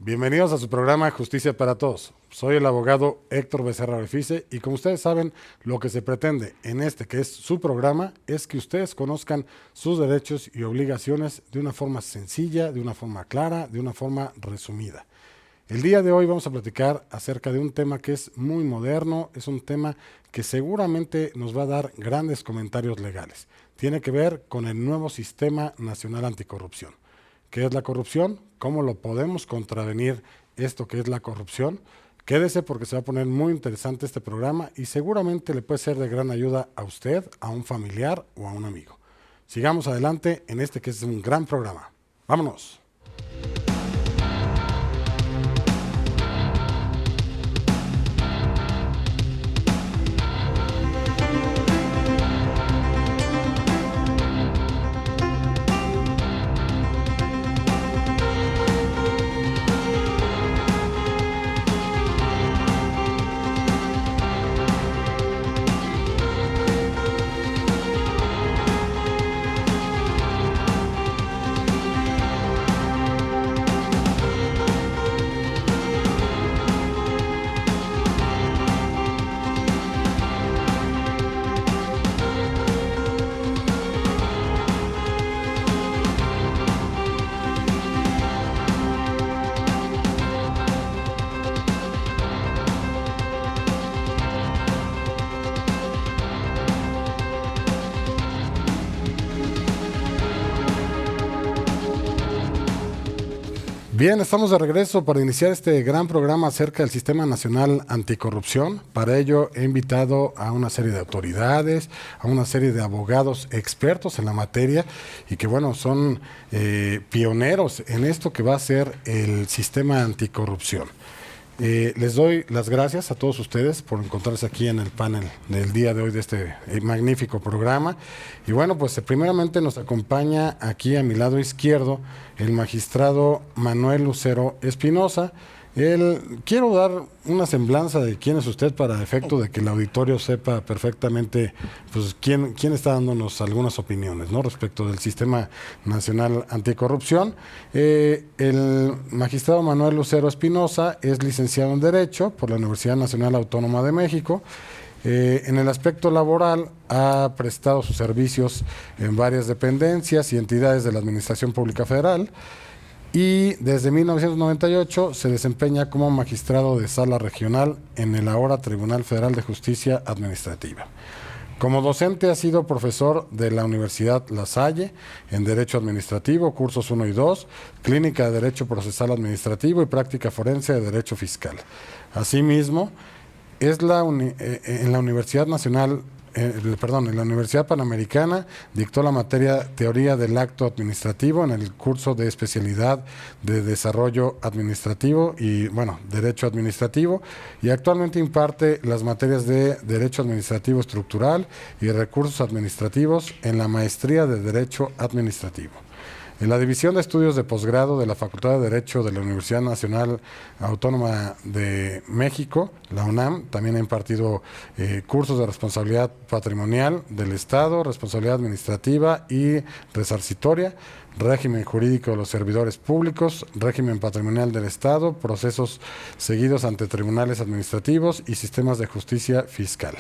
Bienvenidos a su programa Justicia para Todos. Soy el abogado Héctor Becerra Refice y como ustedes saben, lo que se pretende en este que es su programa es que ustedes conozcan sus derechos y obligaciones de una forma sencilla, de una forma clara, de una forma resumida. El día de hoy vamos a platicar acerca de un tema que es muy moderno, es un tema que seguramente nos va a dar grandes comentarios legales. Tiene que ver con el nuevo Sistema Nacional Anticorrupción. ¿Qué es la corrupción? ¿Cómo lo podemos contravenir esto que es la corrupción? Quédese porque se va a poner muy interesante este programa y seguramente le puede ser de gran ayuda a usted, a un familiar o a un amigo. Sigamos adelante en este que es un gran programa. ¡Vámonos! Bien, estamos de regreso para iniciar este gran programa acerca del Sistema Nacional Anticorrupción. Para ello he invitado a una serie de autoridades, a una serie de abogados expertos en la materia y que bueno, son pioneros en esto que va a ser el Sistema Anticorrupción. Les doy las gracias a todos ustedes por encontrarse aquí en el panel del día de hoy de este magnífico programa. Y bueno, pues primeramente nos acompaña aquí a mi lado izquierdo el magistrado Manuel Lucero Espinosa. Quiero dar una semblanza de quién es usted para efecto de que el auditorio sepa perfectamente pues, quién está dándonos algunas opiniones, ¿no?, respecto del Sistema Nacional Anticorrupción. El magistrado Manuel Lucero Espinosa es licenciado en Derecho por la Universidad Nacional Autónoma de México. En el aspecto laboral ha prestado sus servicios en varias dependencias y entidades de la Administración Pública Federal. Y desde 1998 se desempeña como magistrado de sala regional en el ahora Tribunal Federal de Justicia Administrativa. Como docente ha sido profesor de la Universidad La Salle en Derecho Administrativo, cursos 1 y 2, Clínica de Derecho Procesal Administrativo y Práctica Forense de Derecho Fiscal. Asimismo, es en la Universidad Panamericana dictó la materia Teoría del Acto Administrativo en el curso de especialidad de Desarrollo Administrativo y, Derecho Administrativo, y actualmente imparte las materias de Derecho Administrativo Estructural y Recursos Administrativos en la Maestría de Derecho Administrativo. En la División de Estudios de Posgrado de la Facultad de Derecho de la Universidad Nacional Autónoma de México, la UNAM, también ha impartido cursos de responsabilidad patrimonial del Estado, responsabilidad administrativa y resarcitoria, régimen jurídico de los servidores públicos, régimen patrimonial del Estado, procesos seguidos ante tribunales administrativos y sistemas de justicia fiscal.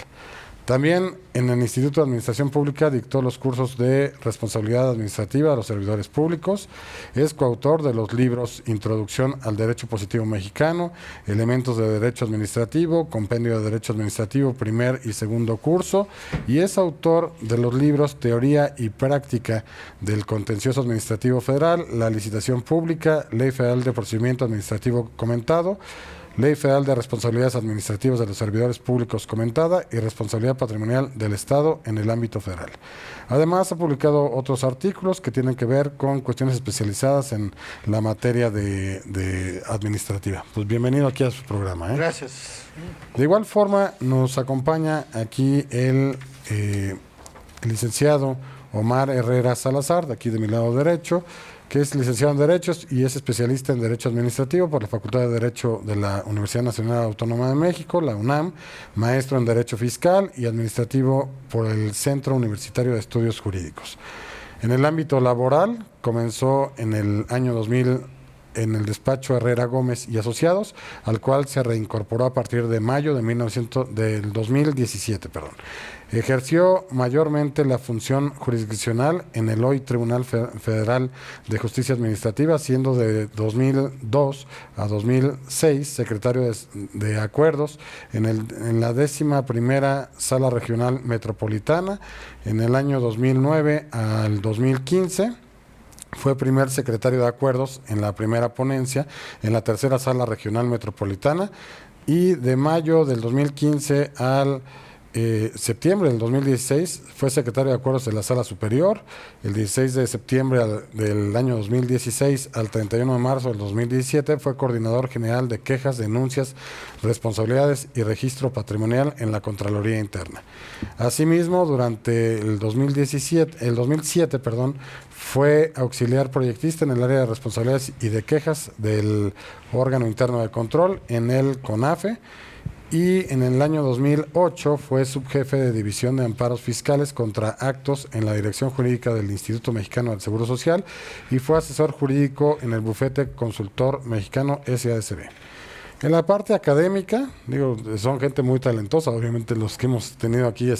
También en el Instituto de Administración Pública dictó los cursos de responsabilidad administrativa de los servidores públicos. Es coautor de los libros Introducción al Derecho Positivo Mexicano, Elementos de Derecho Administrativo, Compendio de Derecho Administrativo, primer y segundo curso, y es autor de los libros Teoría y Práctica del Contencioso Administrativo Federal, La Licitación Pública, Ley Federal de Procedimiento Administrativo Comentado, Ley Federal de Responsabilidades Administrativas de los Servidores Públicos comentada y Responsabilidad Patrimonial del Estado en el ámbito federal. Además, ha publicado otros artículos que tienen que ver con cuestiones especializadas en la materia de administrativa. Pues bienvenido aquí a su programa. Gracias. De igual forma, nos acompaña aquí el licenciado Omar Herrera Salazar, de aquí de mi lado derecho, que es licenciado en Derechos y es especialista en Derecho Administrativo por la Facultad de Derecho de la Universidad Nacional Autónoma de México, la UNAM, maestro en Derecho Fiscal y Administrativo por el Centro Universitario de Estudios Jurídicos. En el ámbito laboral, comenzó en el año 2000 en el despacho Herrera Gómez y Asociados, al cual se reincorporó a partir de mayo del 2017. Ejerció mayormente la función jurisdiccional en el hoy Tribunal Federal de Justicia Administrativa, siendo de 2002 a 2006 secretario de Acuerdos en la 11ª Sala Regional Metropolitana. En el año 2009 al 2015 fue primer secretario de Acuerdos en la primera ponencia en la 3ª Sala Regional Metropolitana, y de mayo del 2015 al septiembre del 2016 fue secretario de Acuerdos de la Sala Superior. El 16 de septiembre del año 2016 al 31 de marzo del 2017 fue coordinador general de quejas, denuncias, responsabilidades y registro patrimonial en la Contraloría Interna. Asimismo, durante el 2007, fue auxiliar proyectista en el área de responsabilidades y de quejas del órgano interno de control en el CONAFE. Y en el año 2008 fue subjefe de División de Amparos Fiscales contra Actos en la Dirección Jurídica del Instituto Mexicano del Seguro Social, y fue asesor jurídico en el bufete consultor mexicano SASB. En la parte académica, son gente muy talentosa, obviamente los que hemos tenido aquí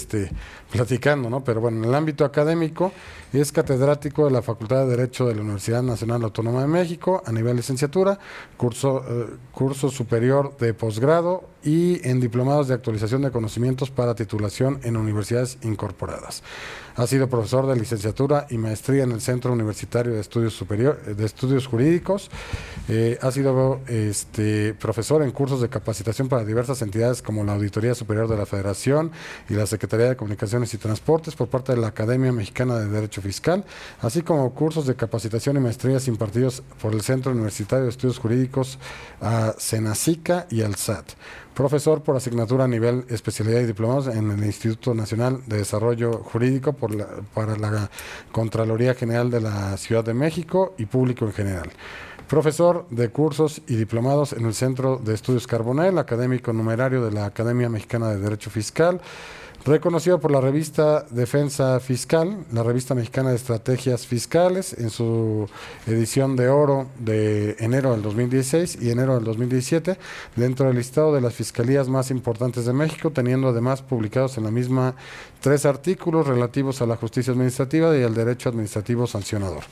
platicando, ¿no? Pero bueno, en el ámbito académico es catedrático de la Facultad de Derecho de la Universidad Nacional Autónoma de México a nivel licenciatura, curso superior de posgrado y en diplomados de actualización de conocimientos para titulación en universidades incorporadas. Ha sido profesor de licenciatura y maestría en el Centro Universitario de Estudios Jurídicos. Ha sido profesor en cursos de capacitación para diversas entidades como la Auditoría Superior de la Federación y la Secretaría de Comunicaciones y Transportes por parte de la Academia Mexicana de Derecho Fiscal, así como cursos de capacitación y maestrías impartidos por el Centro Universitario de Estudios Jurídicos, a Cenacica y al SAT. Profesor por asignatura a nivel especialidad y diplomados en el Instituto Nacional de Desarrollo Jurídico para la Contraloría General de la Ciudad de México y público en general. Profesor de cursos y diplomados en el Centro de Estudios Carbonell, académico numerario de la Academia Mexicana de Derecho Fiscal, reconocido por la revista Defensa Fiscal, la revista mexicana de estrategias fiscales, en su edición de oro de enero del 2016 y enero del 2017, dentro del listado de las fiscalías más importantes de México, teniendo además publicados en la misma 3 artículos relativos a la justicia administrativa y al derecho administrativo sancionador.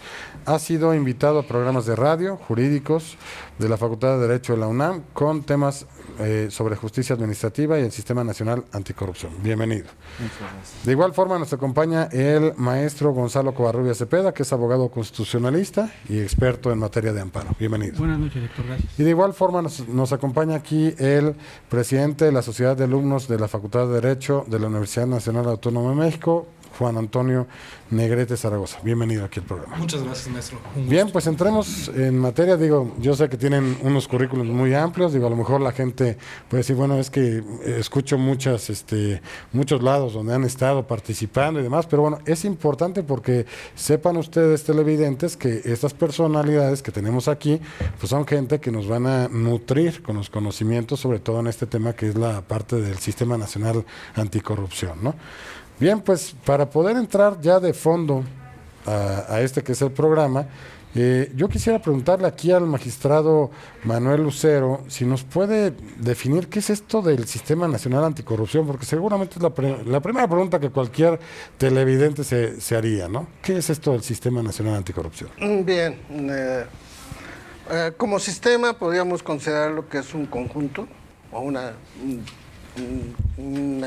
Ha sido invitado a programas de radio jurídicos de la Facultad de Derecho de la UNAM con temas sobre justicia administrativa y el Sistema Nacional Anticorrupción. Bienvenido. Muchas gracias. De igual forma nos acompaña el maestro Gonzalo Covarrubias Cepeda, que es abogado constitucionalista y experto en materia de amparo. Bienvenido. Buenas noches, doctor. Gracias. Y de igual forma nos acompaña aquí el presidente de la Sociedad de Alumnos de la Facultad de Derecho de la Universidad Nacional Autónoma de México, Juan Antonio Negrete Zaragoza. Bienvenido aquí al programa. Muchas gracias, maestro. Bien, pues entremos en materia. Yo sé que tienen unos currículos muy amplios. A lo mejor la gente puede decir, bueno, es que escucho muchos lados donde han estado participando y demás, pero bueno, es importante porque sepan ustedes, televidentes, que estas personalidades que tenemos aquí, pues son gente que nos van a nutrir con los conocimientos, sobre todo en este tema que es la parte del Sistema Nacional Anticorrupción, ¿no? Bien, pues para poder entrar ya de fondo a este que es el programa, yo quisiera preguntarle aquí al magistrado Manuel Lucero si nos puede definir qué es esto del Sistema Nacional Anticorrupción, porque seguramente es la primera pregunta que cualquier televidente se haría, ¿no? ¿Qué es esto del Sistema Nacional Anticorrupción? Bien, como sistema podríamos considerarlo que es un conjunto o una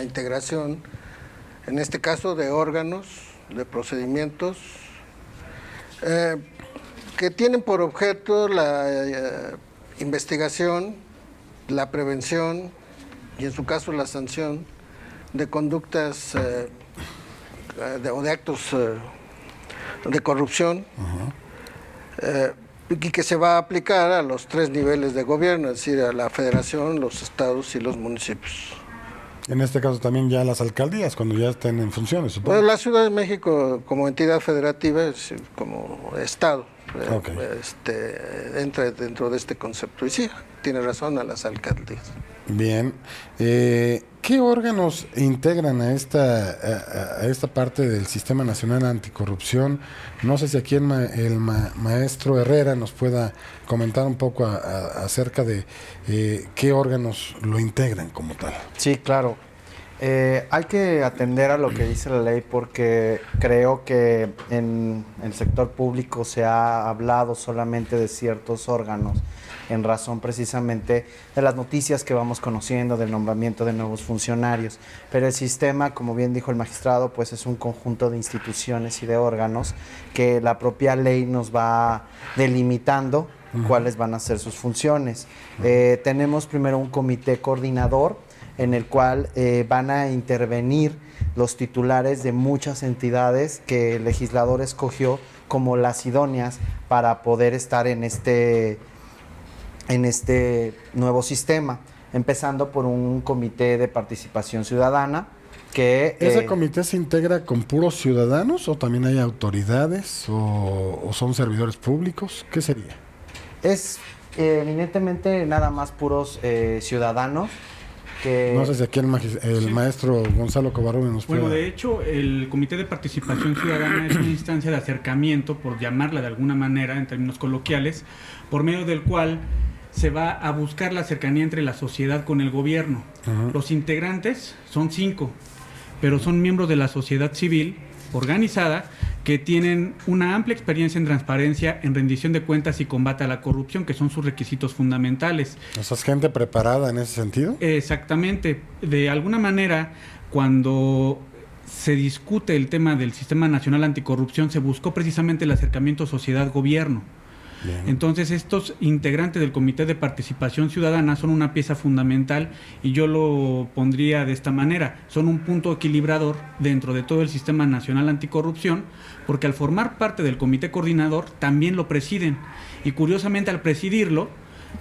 integración, en este caso de órganos, de procedimientos, que tienen por objeto la investigación, la prevención y en su caso la sanción de conductas o de actos de corrupción, y que se va a aplicar a los 3 niveles de gobierno, es decir, a la federación, los estados y los municipios. En este caso también ya las alcaldías, cuando ya estén en funciones, supongo. Pues la Ciudad de México como entidad federativa, como estado, Okay. entra dentro de este concepto. Y sí, tiene razón, a las alcaldías. Bien. ¿Qué órganos integran a esta parte del Sistema Nacional Anticorrupción? No sé si aquí maestro Herrera nos pueda comentar un poco acerca de qué órganos lo integran como tal. Sí, claro. Hay que atender a lo que dice la ley porque creo que en el sector público se ha hablado solamente de ciertos órganos en razón precisamente de las noticias que vamos conociendo, del nombramiento de nuevos funcionarios. Pero el sistema, como bien dijo el magistrado, pues es un conjunto de instituciones y de órganos que la propia ley nos va delimitando cuáles van a ser sus funciones. Tenemos primero un comité coordinador en el cual van a intervenir los titulares de muchas entidades que el legislador escogió como las idóneas para poder estar en este nuevo sistema, empezando por un comité de participación ciudadana que... ¿Ese comité se integra con puros ciudadanos o también hay autoridades o son servidores públicos? ¿Qué sería? Es eminentemente nada más puros ciudadanos. No sé si aquí el maestro Gonzalo Covarrubias nos puede... Bueno, de hecho, el Comité de Participación Ciudadana es una instancia de acercamiento, por llamarla de alguna manera, en términos coloquiales, por medio del cual se va a buscar la cercanía entre la sociedad con el gobierno. Los integrantes son 5, pero son miembros de la sociedad civil organizada que tienen una amplia experiencia en transparencia, en rendición de cuentas y combate a la corrupción, que son sus requisitos fundamentales. ¿O sea, es gente preparada en ese sentido? Exactamente. De alguna manera, cuando se discute el tema del Sistema Nacional Anticorrupción, se buscó precisamente el acercamiento sociedad-gobierno. Bien. Entonces, estos integrantes del Comité de Participación Ciudadana son una pieza fundamental y yo lo pondría de esta manera. Son un punto equilibrador dentro de todo el Sistema Nacional Anticorrupción, porque al formar parte del Comité Coordinador también lo presiden y curiosamente al presidirlo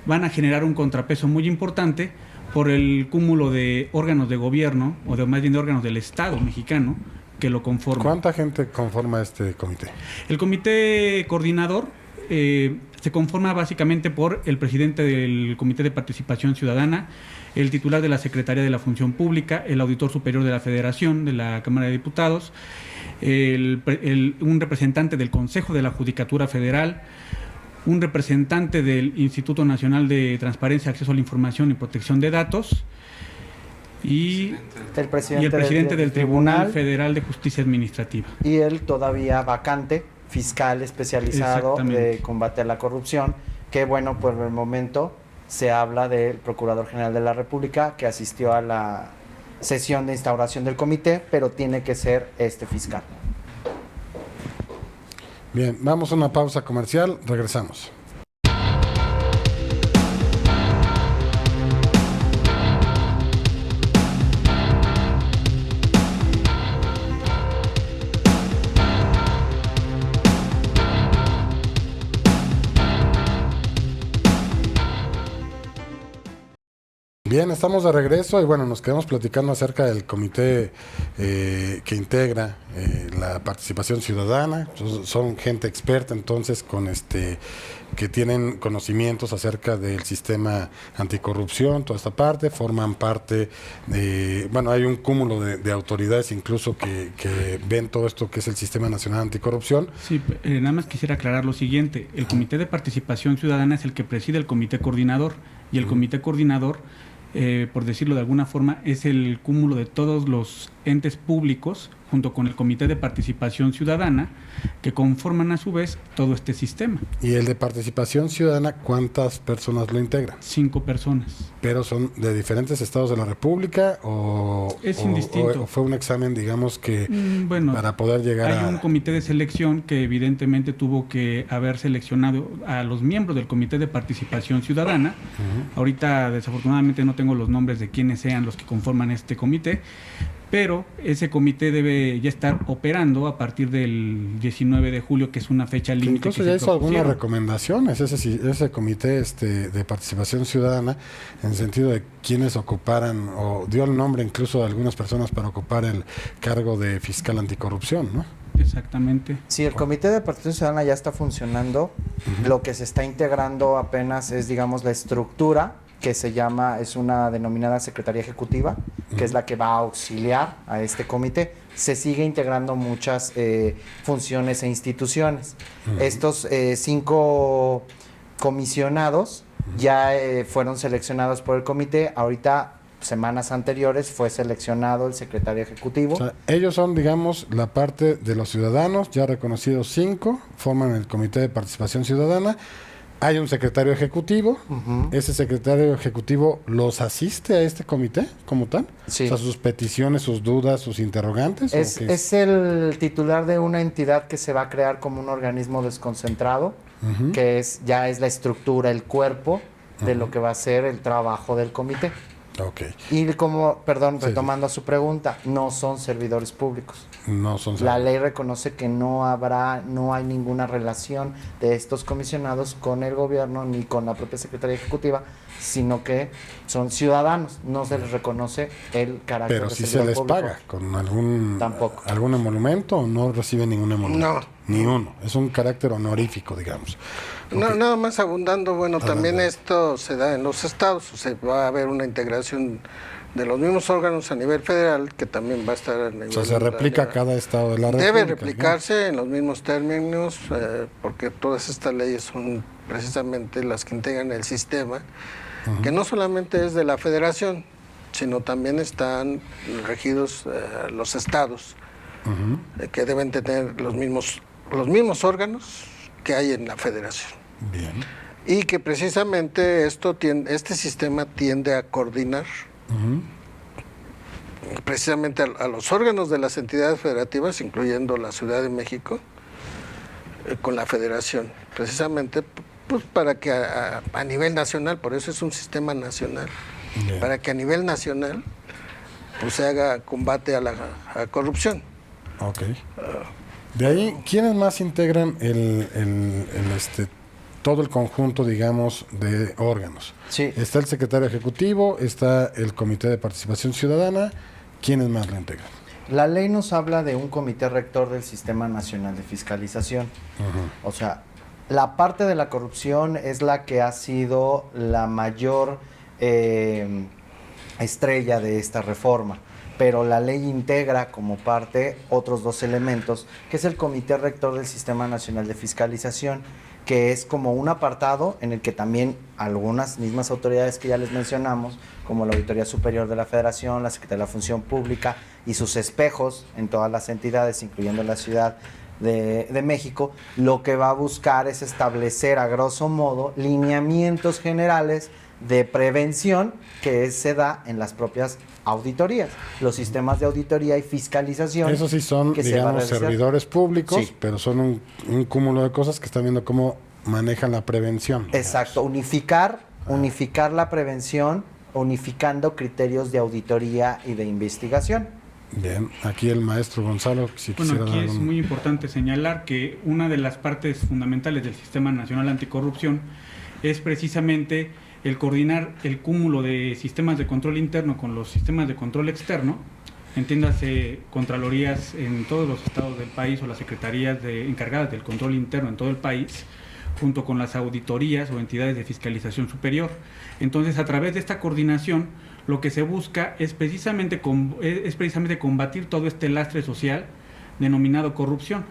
van a generar un contrapeso muy importante por el cúmulo de órganos de gobierno o más bien de órganos del Estado mexicano que lo conforman. ¿Cuánta gente conforma este comité? El Comité Coordinador se conforma básicamente por el presidente del Comité de Participación Ciudadana, el titular de la Secretaría de la Función Pública, el auditor superior de la Federación, de la Cámara de Diputados, un representante del Consejo de la Judicatura Federal, un representante del Instituto Nacional de Transparencia, Acceso a la Información y Protección de Datos, y el presidente del Tribunal Federal de Justicia Administrativa. Y el todavía vacante fiscal especializado de combate a la corrupción, que bueno, por el momento se habla del Procurador General de la República, que asistió a la sesión de instauración del comité, pero tiene que ser fiscal. Bien, vamos a una pausa comercial, regresamos. Bien, estamos de regreso y bueno, nos quedamos platicando acerca del comité que integra la participación ciudadana. Son gente experta entonces que tienen conocimientos acerca del sistema anticorrupción, toda esta parte, forman parte de, bueno, hay un cúmulo de autoridades incluso que ven todo esto que es el Sistema Nacional Anticorrupción. Sí, nada más quisiera aclarar lo siguiente, el Comité de Participación Ciudadana es el que preside el Comité Coordinador y el Comité Coordinador, por decirlo de alguna forma, es el cúmulo de todos los entes públicos junto con el Comité de Participación Ciudadana que conforman a su vez todo este sistema. ¿Y el de Participación Ciudadana cuántas personas lo integran? 5 personas. ¿Pero son de diferentes estados de la República o es indistinto? O fue un examen, digamos, que bueno, para poder llegar hay un comité de selección que evidentemente tuvo que haber seleccionado a los miembros del Comité de Participación Ciudadana. Ahorita desafortunadamente no tengo los nombres de quienes sean los que conforman este comité, pero ese comité debe ya estar operando a partir del 19 de julio, que es una fecha límite. Incluso ya hizo algunas recomendaciones ese comité de participación ciudadana, en el sentido de quienes ocuparan, o dio el nombre incluso de algunas personas para ocupar el cargo de fiscal anticorrupción, ¿no? Exactamente. Sí, el Comité de Participación Ciudadana ya está funcionando. Lo que se está integrando apenas es, digamos, la estructura que es una denominada Secretaría Ejecutiva, que es la que va a auxiliar a este comité. Se sigue integrando muchas funciones e instituciones. Estos 5 comisionados ya fueron seleccionados por el comité. Ahorita, semanas anteriores, fue seleccionado el secretario ejecutivo. O sea, ellos son, digamos, la parte de los ciudadanos, ya reconocidos 5, forman el Comité de Participación Ciudadana. Hay un secretario ejecutivo. Ese secretario ejecutivo los asiste a este comité como tal. Sí. O sea, sus peticiones, sus dudas, sus interrogantes. Es el titular de una entidad que se va a crear como un organismo desconcentrado, que ya es la estructura, el cuerpo de lo que va a ser el trabajo del comité. Okay. Y retomando a su pregunta, no son servidores públicos. No son La ley reconoce que no hay ninguna relación de estos comisionados con el gobierno ni con la propia Secretaría Ejecutiva, sino que son ciudadanos. No se les reconoce el carácter Pero de sí se servidor les público. paga con algún emolumento, o no reciben ningún emolumento. No. Ni uno. Es un carácter honorífico, digamos. No, nada más abundando, también esto se da en los estados, o sea, va a haber una integración de los mismos órganos a nivel federal, que también va a estar a nivel... O sea, se replica cada estado de la República. Debe replicarse en los mismos términos, porque todas estas leyes son precisamente las que integran el sistema, que no solamente es de la federación, sino también están regidos los estados, que deben tener los mismos órganos que hay en la federación. Bien. Y que precisamente este sistema tiende a coordinar precisamente a los órganos de las entidades federativas, incluyendo la Ciudad de México, con la federación, precisamente pues, para que a nivel nacional, por eso es un sistema nacional, para que a nivel nacional pues, se haga combate a la corrupción. Ok. De ahí, ¿quiénes más integran todo el conjunto, digamos, de órganos? Sí. Está el secretario ejecutivo, está el Comité de Participación Ciudadana. ¿Quiénes más lo integran? La ley nos habla de un comité rector del Sistema Nacional de Fiscalización. O sea, la parte de la corrupción es la que ha sido la mayor estrella de esta reforma. Pero la ley integra como parte otros 2 elementos, que es el Comité Rector del Sistema Nacional de Fiscalización, que es como un apartado en el que también algunas mismas autoridades que ya les mencionamos, como la Auditoría Superior de la Federación, la Secretaría de la Función Pública y sus espejos en todas las entidades, incluyendo la Ciudad de México, lo que va a buscar es establecer a grosso modo lineamientos generales de prevención que se da en las propias auditorías, los sistemas de auditoría y fiscalización. Esos sí son, digamos, servidores públicos, sí, pero son un cúmulo de cosas que están viendo cómo manejan la prevención. Exacto, unificar la prevención, unificando criterios de auditoría y de investigación. Bien, aquí el maestro Gonzalo, si quisiera aquí es muy importante señalar que una de las partes fundamentales del Sistema Nacional Anticorrupción es precisamente el coordinar el cúmulo de sistemas de control interno con los sistemas de control externo, entiéndase contralorías en todos los estados del país o las secretarías encargadas del control interno en todo el país, junto con las auditorías o entidades de fiscalización superior. Entonces, a través de esta coordinación, lo que se busca es precisamente combatir todo este lastre social denominado corrupción.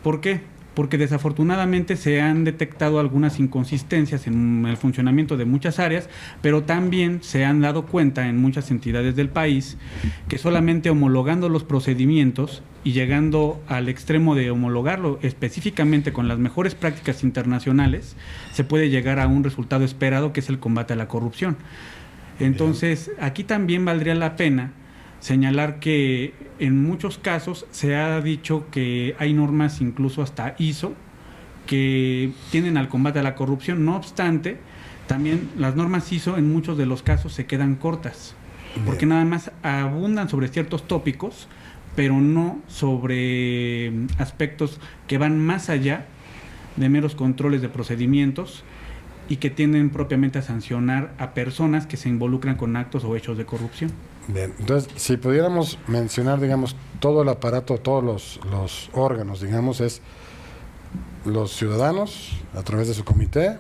¿Por qué? Porque desafortunadamente se han detectado algunas inconsistencias en el funcionamiento de muchas áreas, pero también se han dado cuenta en muchas entidades del país que solamente homologando los procedimientos y llegando al extremo de homologarlo específicamente con las mejores prácticas internacionales, se puede llegar a un resultado esperado, que es el combate a la corrupción. Entonces, aquí también valdría la pena señalar que en muchos casos se ha dicho que hay normas incluso hasta ISO que tienden al combate a la corrupción. No obstante, también las normas ISO en muchos de los casos se quedan cortas, porque nada más abundan sobre ciertos tópicos, pero no sobre aspectos que van más allá de meros controles de procedimientos y que tienden propiamente a sancionar a personas que se involucran con actos o hechos de corrupción. Bien, entonces, si pudiéramos mencionar, digamos, todo el aparato, todos los órganos, digamos, es los ciudadanos, a través de su comité,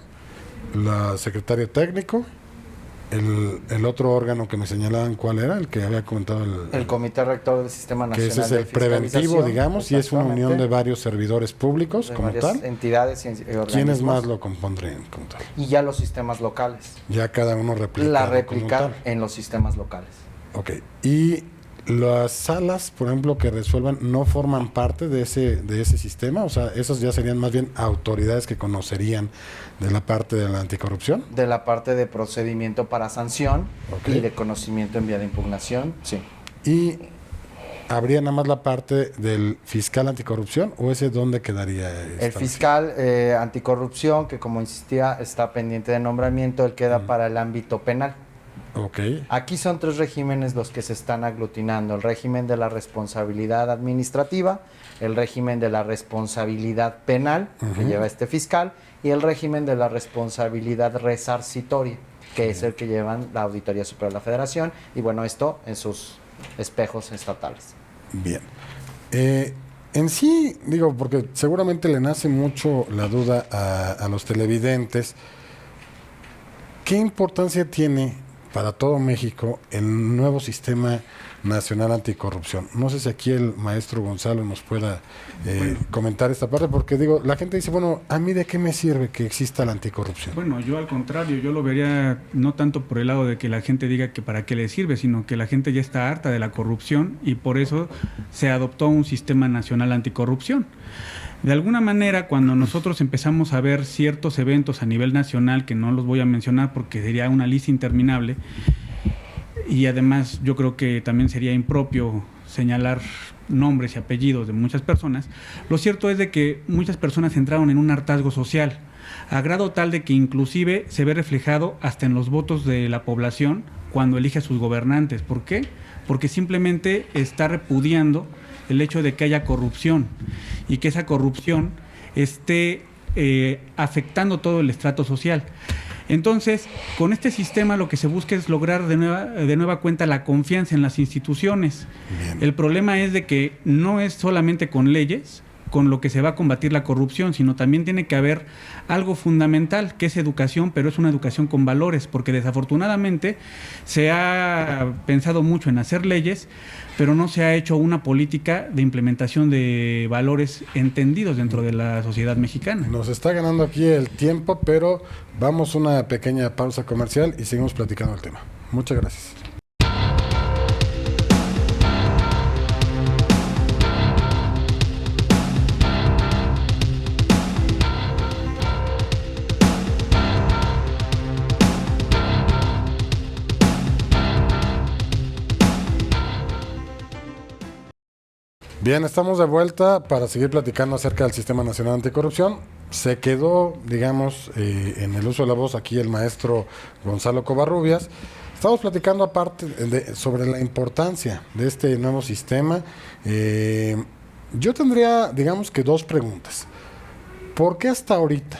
la secretario técnico, el otro órgano que me señalaban, ¿cuál era? El que había comentado el Comité Rector del Sistema que Nacional ese es de el preventivo, Fiscalización, digamos, y es una unión de exactamente, varios servidores públicos de como varias tal. entidades y organismos. ¿Quiénes más lo compondrían como tal? Y ya los sistemas locales. Ya cada uno replica. La réplica en los sistemas locales. Ok. Y las salas, por ejemplo, que resuelvan, ¿no forman parte de ese sistema? O sea, esos ya serían más bien autoridades que conocerían de la parte de la anticorrupción. De la parte de procedimiento para sanción Ok. y de conocimiento en vía de impugnación, sí. Y habría nada más la parte del fiscal anticorrupción, ¿o ese dónde quedaría? El fiscal anticorrupción, que como insistía, está pendiente de nombramiento, él queda para el ámbito penal. Ok. Aquí son 3 regímenes los que se están aglutinando: el régimen de la responsabilidad administrativa, el régimen de la responsabilidad penal, que lleva este fiscal, y el régimen de la responsabilidad resarcitoria, que es el que llevan la Auditoría Superior de la Federación, y bueno, esto en sus espejos estatales. Bien. En sí, digo, porque seguramente le nace mucho la duda a los televidentes, ¿qué importancia tiene para todo México el nuevo sistema nacional anticorrupción? No sé si aquí el maestro Gonzalo nos pueda comentar esta parte, porque digo, la gente dice, bueno, ¿a mí de qué me sirve que exista la anticorrupción? Bueno, yo al contrario, yo lo vería no tanto por el lado de que la gente diga que para qué le sirve, sino que la gente ya está harta de la corrupción y por eso se adoptó un sistema nacional anticorrupción. De alguna manera, cuando nosotros empezamos a ver ciertos eventos a nivel nacional, que no los voy a mencionar porque sería una lista interminable, y además yo creo que también sería impropio señalar nombres y apellidos de muchas personas, lo cierto es de que muchas personas entraron en un hartazgo social, a grado tal de que inclusive se ve reflejado hasta en los votos de la población cuando elige a sus gobernantes. ¿Por qué? Porque simplemente está repudiando el hecho de que haya corrupción y que esa corrupción esté afectando todo el estrato social. Entonces, con este sistema lo que se busca es lograr de nueva cuenta la confianza en las instituciones. Bien. El problema es de que no es solamente con leyes con lo que se va a combatir la corrupción, sino también tiene que haber algo fundamental, que es educación, pero es una educación con valores, porque desafortunadamente se ha pensado mucho en hacer leyes, pero no se ha hecho una política de implementación de valores entendidos dentro de la sociedad mexicana. Nos está ganando aquí el tiempo, pero vamos a una pequeña pausa comercial y seguimos platicando el tema. Muchas gracias. Bien, estamos de vuelta para seguir platicando acerca del Sistema Nacional Anticorrupción. Se quedó, digamos, en el uso de la voz aquí el maestro Gonzalo Covarrubias. Estamos platicando aparte sobre la importancia de este nuevo sistema. Yo tendría, digamos que 2 preguntas. ¿Por qué hasta ahorita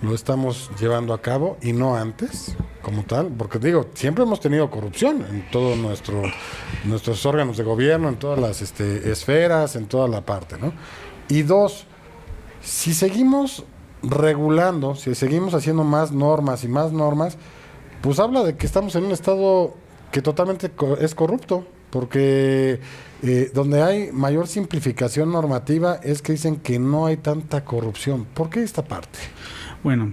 lo estamos llevando a cabo y no antes, como tal? Porque digo, siempre hemos tenido corrupción en todos nuestros órganos de gobierno, en todas las esferas, en toda la parte, ¿no? Y 2, si seguimos regulando, si seguimos haciendo más normas, pues habla de que estamos en un estado que totalmente es corrupto, porque donde hay mayor simplificación normativa es que dicen que no hay tanta corrupción. ¿Por qué esta parte? Bueno,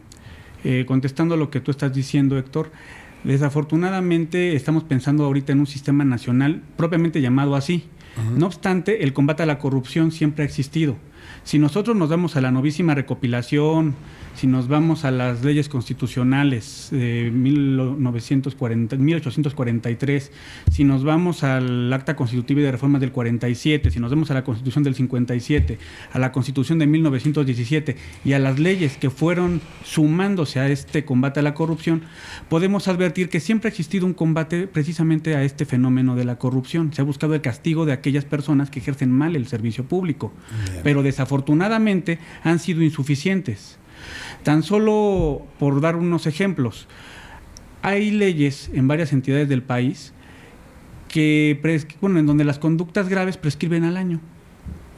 contestando lo que tú estás diciendo, Héctor, desafortunadamente estamos pensando ahorita en un sistema nacional propiamente llamado así. No obstante, el combate a la corrupción siempre ha existido. Si nosotros nos vamos a la novísima recopilación, si nos vamos a las leyes constitucionales de 1843, si nos vamos al Acta Constitutiva y de Reformas del 47, si nos vamos a la Constitución del 57, a la Constitución de 1917 y a las leyes que fueron sumándose a este combate a la corrupción, podemos advertir que siempre ha existido un combate precisamente a este fenómeno de la corrupción. Se ha buscado el castigo de aquellas personas que ejercen mal el servicio público, pero desafortunadamente han sido insuficientes. Tan solo por dar unos ejemplos, hay leyes en varias entidades del país que, en donde las conductas graves prescriben al año.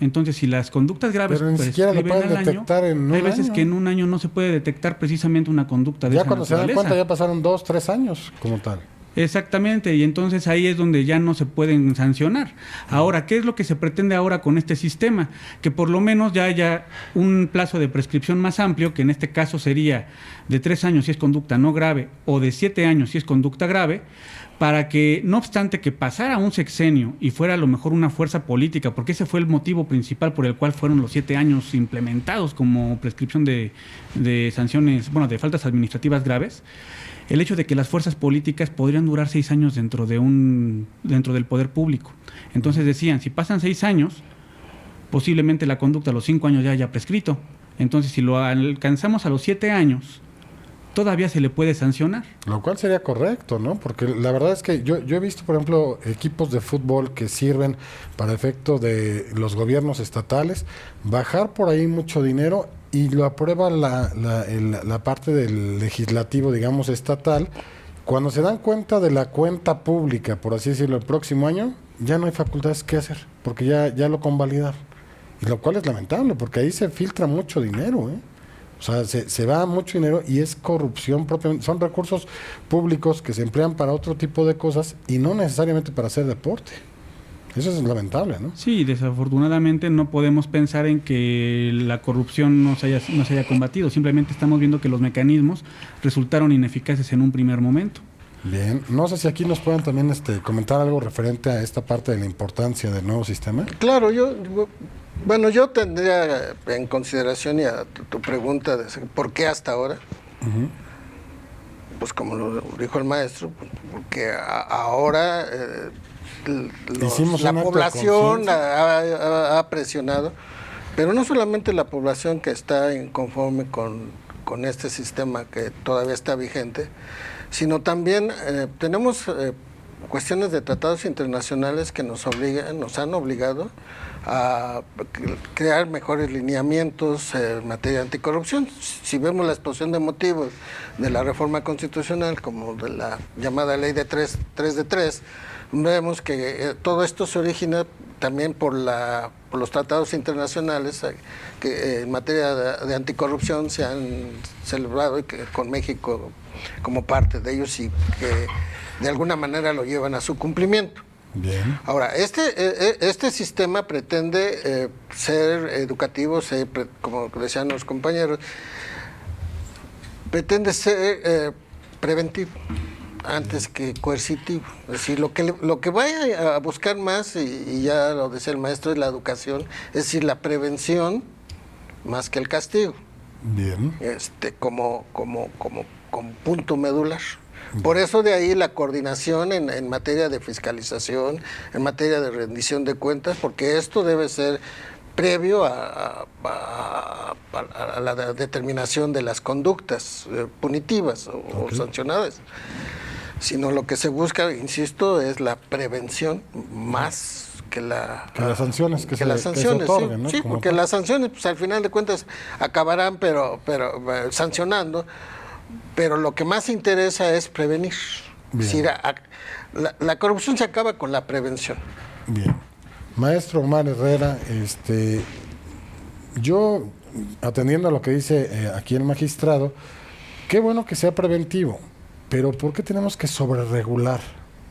Entonces, si las conductas graves Pero ni siquiera lo prescriben pueden al año, detectar en un hay veces año. que en un año no se puede detectar precisamente una conducta de Ya esa cuando se dan naturaleza. cuenta ya pasaron 2, 3 años como tal. Exactamente, y entonces ahí es donde ya no se pueden sancionar. Ahora, ¿qué es lo que se pretende ahora con este sistema? Que por lo menos ya haya un plazo de prescripción más amplio, que en este caso sería de 3 años si es conducta no grave o de 7 años si es conducta grave, para que, no obstante que pasara un sexenio y fuera a lo mejor una fuerza política, porque ese fue el motivo principal por el cual fueron los 7 años implementados como prescripción de sanciones, bueno, de faltas administrativas graves, el hecho de que las fuerzas políticas podrían durar 6 años dentro del poder público. Entonces decían, si pasan 6 años, posiblemente la conducta a los 5 años ya haya prescrito. Entonces, si lo alcanzamos a los 7 años, todavía se le puede sancionar. Lo cual sería correcto, ¿no? Porque la verdad es que yo he visto, por ejemplo, equipos de fútbol que sirven para efecto de los gobiernos estatales, bajar por ahí mucho dinero y lo aprueba la parte del legislativo, digamos, estatal. Cuando se dan cuenta de la cuenta pública, por así decirlo, el próximo año, ya no hay facultades que hacer, porque ya lo convalidaron. Y lo cual es lamentable, porque ahí se filtra mucho dinero, ¿eh? O sea, se va mucho dinero y es corrupción propiamente. Son recursos públicos que se emplean para otro tipo de cosas y no necesariamente para hacer deporte. Eso es lamentable, ¿no? Sí, desafortunadamente no podemos pensar en que la corrupción no se haya combatido. Simplemente estamos viendo que los mecanismos resultaron ineficaces en un primer momento. Bien, no sé si aquí nos puedan también comentar algo referente a esta parte de la importancia del nuevo sistema. Claro, yo tendría en consideración y a tu pregunta de por qué hasta ahora, pues como lo dijo el maestro, porque ahora la población ha presionado, pero no solamente la población que está inconforme con este sistema que todavía está vigente, sino también tenemos cuestiones de tratados internacionales que nos han obligado a crear mejores lineamientos en materia de anticorrupción. Si vemos la exposición de motivos de la reforma constitucional, como de la llamada ley de 3 de 3, vemos que todo esto se origina también por los tratados internacionales que en materia de anticorrupción se han celebrado y que con México como parte de ellos y que de alguna manera lo llevan a su cumplimiento. Bien. Ahora, este sistema pretende ser educativo, como decían los compañeros, pretende ser preventivo antes que coercitivo. Es decir, lo que vaya a buscar más, y ya lo decía el maestro, es la educación, es decir, la prevención más que el castigo. Bien. Como punto medular. Por eso de ahí la coordinación en materia de fiscalización, en materia de rendición de cuentas, porque esto debe ser previo a la determinación de las conductas punitivas o sancionadas. Sino lo que se busca, insisto, es la prevención más que las sanciones que se otorguen, ¿no? Sí, porque las sanciones, pues al final de cuentas acabarán, pero sancionando. Pero lo que más interesa es prevenir. Es decir, la corrupción se acaba con la prevención. Bien. Maestro Omar Herrera, yo, atendiendo a lo que dice aquí el magistrado, qué bueno que sea preventivo, pero ¿por qué tenemos que sobreregular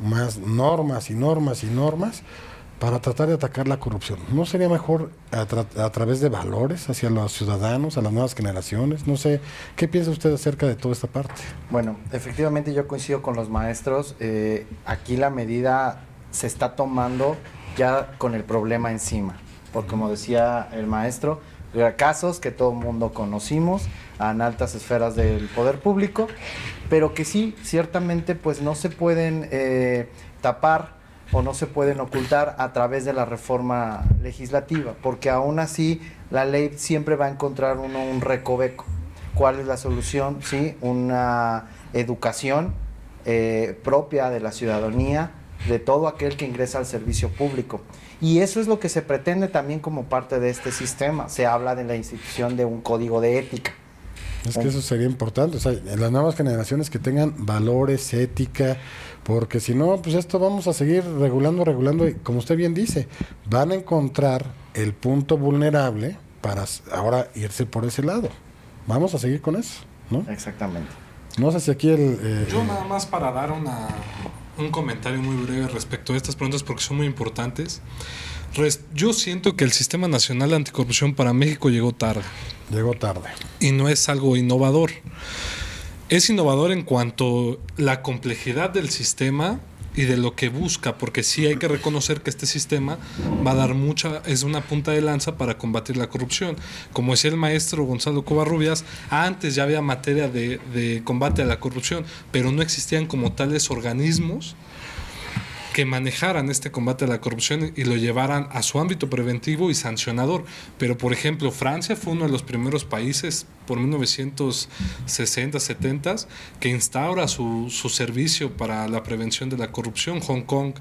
más normas y normas y normas para tratar de atacar la corrupción? ¿No sería mejor a través de valores hacia los ciudadanos, a las nuevas generaciones? No sé, ¿qué piensa usted acerca de toda esta parte? Bueno, efectivamente yo coincido con los maestros. Aquí la medida se está tomando ya con el problema encima. Porque como decía el maestro, casos que todo el mundo conocimos en altas esferas del poder público, pero que sí, ciertamente, pues no se pueden tapar o no se pueden ocultar a través de la reforma legislativa, porque aún así la ley siempre va a encontrar un recoveco. ¿Cuál es la solución? Sí, una educación propia de la ciudadanía, de todo aquel que ingresa al servicio público. Y eso es lo que se pretende también como parte de este sistema. Se habla de la institución de un código de ética. Es que eso sería importante, o sea, en las nuevas generaciones que tengan valores, ética, porque si no, pues esto vamos a seguir regulando, y como usted bien dice, van a encontrar el punto vulnerable para ahora irse por ese lado. Vamos a seguir con eso, ¿no? Exactamente. No sé si aquí Yo nada más para dar un comentario muy breve respecto a estas preguntas porque son muy importantes. Yo siento que el Sistema Nacional Anticorrupción para México llegó tarde. Llegó tarde. Y no es algo innovador. Es innovador en cuanto a la complejidad del sistema y de lo que busca, porque sí hay que reconocer que este sistema va a dar es una punta de lanza para combatir la corrupción. Como decía el maestro Gonzalo Covarrubias, antes ya había materia de combate a la corrupción, pero no existían como tales organismos que manejaran este combate a la corrupción y lo llevaran a su ámbito preventivo y sancionador. Pero, por ejemplo, Francia fue uno de los primeros países, por 1960, 70, que instaura su servicio para la prevención de la corrupción. Hong Kong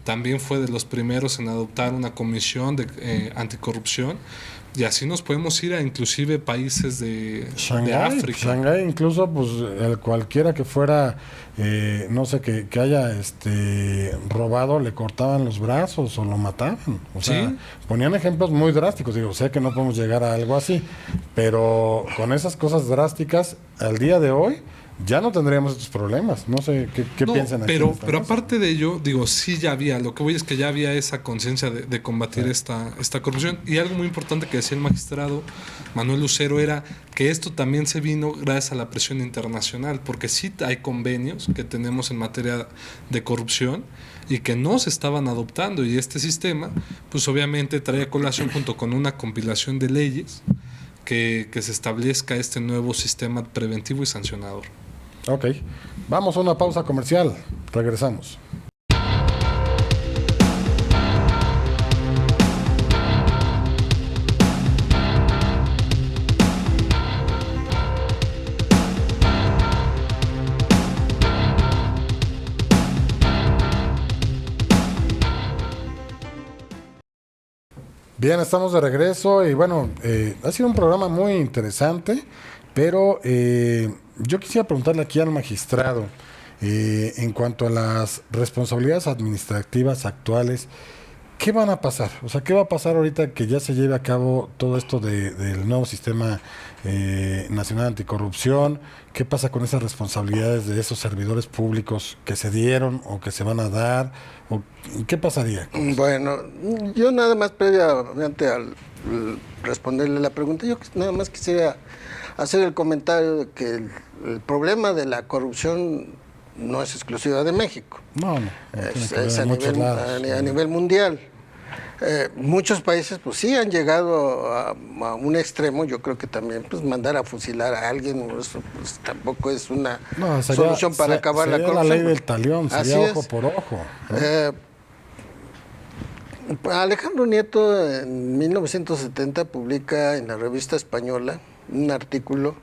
también fue de los primeros en adoptar una comisión de anticorrupción. Y así nos podemos ir a inclusive países de África. Shanghái incluso, pues cualquiera que fuera, no sé, que haya robado, le cortaban los brazos o lo mataban. O sea, ¿Sí? Ponían ejemplos muy drásticos. Digo, sé que no podemos llegar a algo así, pero con esas cosas drásticas, al día de hoy, ya no tendríamos estos problemas. No sé qué No, piensan aquí. pero aparte de ello, digo, sí ya había, lo que voy es que ya había esa conciencia de combatir esta corrupción. Y algo muy importante que decía el magistrado Manuel Lucero era que esto también se vino gracias a la presión internacional, porque sí hay convenios que tenemos en materia de corrupción y que no se estaban adoptando, y este sistema pues obviamente trae a colación junto con una compilación de leyes que se establezca este nuevo sistema preventivo y sancionador. Ok, vamos a una pausa comercial. Regresamos. Bien, estamos de regreso y bueno, ha sido un programa muy interesante, pero yo quisiera preguntarle aquí al magistrado, en cuanto a las responsabilidades administrativas actuales, ¿qué van a pasar? O sea, ¿qué va a pasar ahorita que ya se lleve a cabo todo esto del nuevo sistema nacional anticorrupción? ¿Qué pasa con esas responsabilidades de esos servidores públicos que se dieron o que se van a dar? ¿O qué pasaría? Bueno, yo nada más previamente al responderle la pregunta, yo nada más quisiera hacer el comentario de que el problema de la corrupción no es exclusiva de México. No. Es a nivel mundial. Muchos países pues sí han llegado a un extremo. Yo creo que también pues mandar a fusilar a alguien, eso pues tampoco es una solución para acabar la corrupción. La ley del talión, sería ojo por ojo, ¿no? Alejandro Nieto en 1970 publica en la revista española un artículo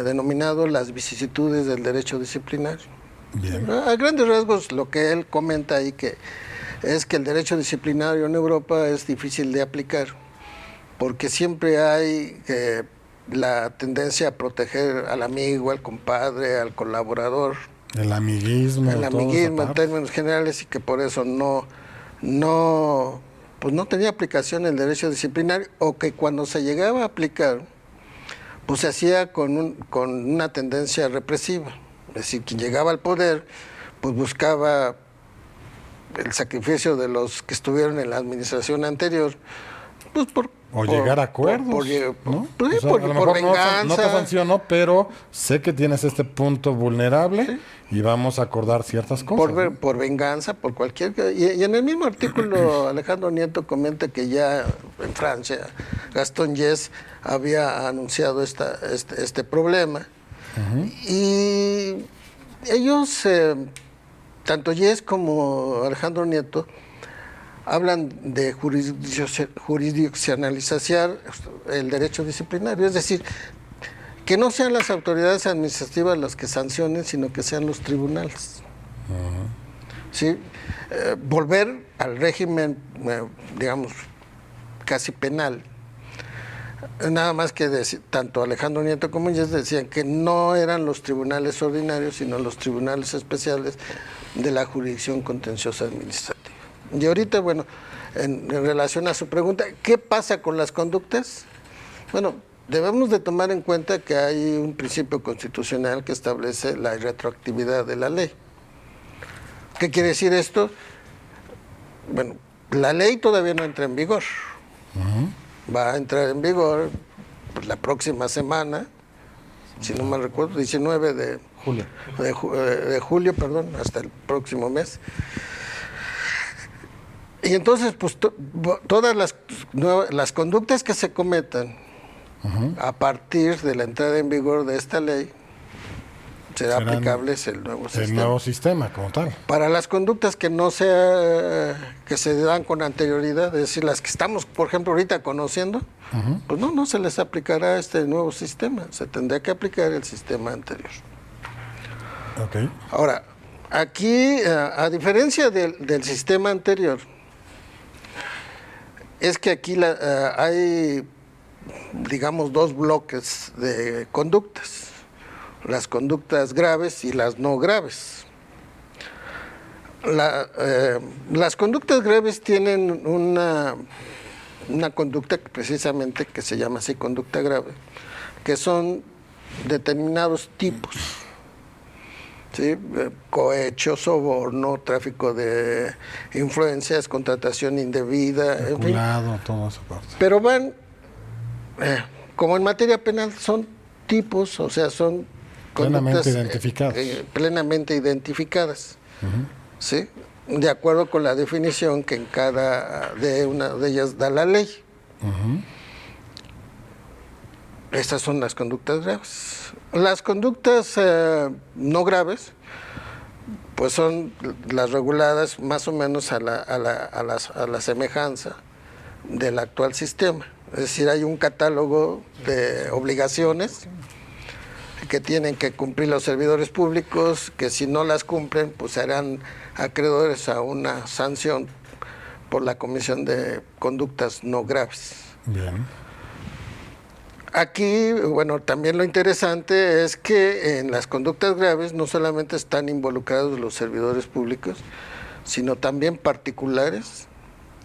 denominado Las vicisitudes del derecho disciplinario. Bien. A grandes rasgos lo que él comenta ahí es que el derecho disciplinario en Europa es difícil de aplicar porque siempre hay la tendencia a proteger al amigo, al compadre, al colaborador. El amiguismo. En términos generales, y que por eso no tenía aplicación el derecho disciplinario, o que cuando se llegaba a aplicar, pues se hacía con una tendencia represiva. Es decir, quien llegaba al poder, pues buscaba el sacrificio de los que estuvieron en la administración anterior, pues llegar a acuerdos, ¿no? Por venganza. No te sanciono, pero sé que tienes este punto vulnerable, ¿sí? Y vamos a acordar ciertas cosas. Por venganza, por cualquier... Y en el mismo artículo Alejandro Nieto comenta que ya en Francia Gastón Yes había anunciado este problema. Y ellos, tanto Yes como Alejandro Nieto, hablan de jurisdiccionalizar el derecho disciplinario, es decir, que no sean las autoridades administrativas las que sancionen, sino que sean los tribunales. ¿Sí? Volver al régimen, digamos, casi penal, Nada más que tanto Alejandro Nieto como ellos decían que no eran los tribunales ordinarios, sino los tribunales especiales de la jurisdicción contenciosa administrativa. Y ahorita, bueno, en relación a su pregunta, ¿qué pasa con las conductas? Bueno, debemos de tomar en cuenta que hay un principio constitucional que establece la irretroactividad de la ley. ¿Qué quiere decir esto? Bueno, la ley todavía no entra en vigor. Va a entrar en vigor pues, la próxima semana, si no mal recuerdo, 19 de julio, perdón, hasta el próximo mes. Y entonces, pues todas las conductas que se cometan a partir de la entrada en vigor de esta ley serán aplicables el nuevo sistema. El nuevo sistema como tal. Para las conductas que que se dan con anterioridad, es decir, las que estamos, por ejemplo, ahorita conociendo, pues no se les aplicará este nuevo sistema, se tendrá que aplicar el sistema anterior. Okay. Ahora, aquí, a diferencia del sistema anterior, es que aquí hay, digamos, dos bloques de conductas. Las conductas graves y las no graves. Las conductas graves tienen una conducta precisamente que se llama así conducta grave, que son determinados tipos, ¿sí? Cohecho, soborno, tráfico de influencias, contratación indebida, Peculado, toda esa parte. Pero van, como en materia penal, son tipos, o sea, son plenamente identificadas. Plenamente identificadas, ¿sí? De acuerdo con la definición que en cada una de ellas da la ley. Estas son las conductas graves. Las conductas no graves, pues son las reguladas más o menos a la semejanza del actual sistema. Es decir, hay un catálogo de obligaciones que tienen que cumplir los servidores públicos, que si no las cumplen, pues serán acreedores a una sanción por la comisión de conductas no graves. Bien. Aquí, bueno, también lo interesante es que en las conductas graves no solamente están involucrados los servidores públicos, sino también particulares